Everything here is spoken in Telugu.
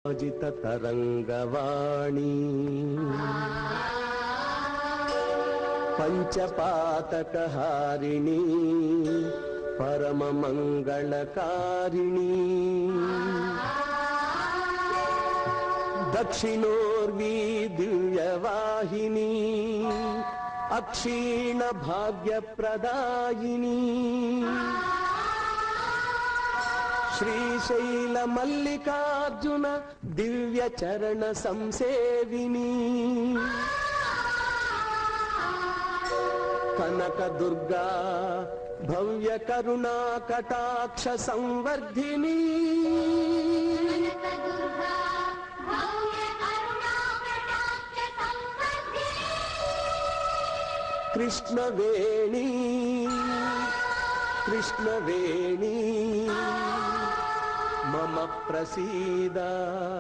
అజిత తరంగవాణి పంచపాతకహారిణి పరమ మంగళకారిణి దక్షిణోర్వీ దివ్యవాహిని అక్షీణ భాగ్యప్రదాయిని శ్రీశైల మల్లికార్జున దివ్య చరణ సంసేవిని కనక దుర్గా భవ్య కరుణా కటాక్ష సంవర్ధిని కృష్ణవేణి కృష్ణవేణి మమ ప్రసీద.